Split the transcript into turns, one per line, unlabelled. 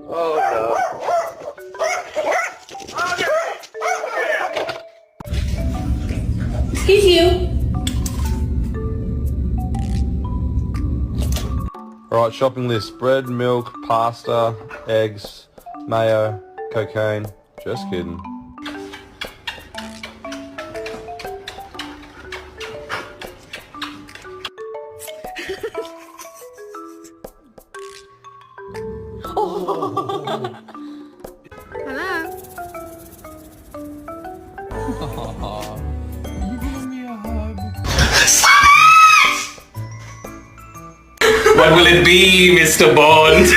Oh no.
Excuse you.
Alright, shopping list. Bread, milk, pasta, eggs, mayo, cocaine. Just kidding.
Hello?
What will it be, Mr. Bond?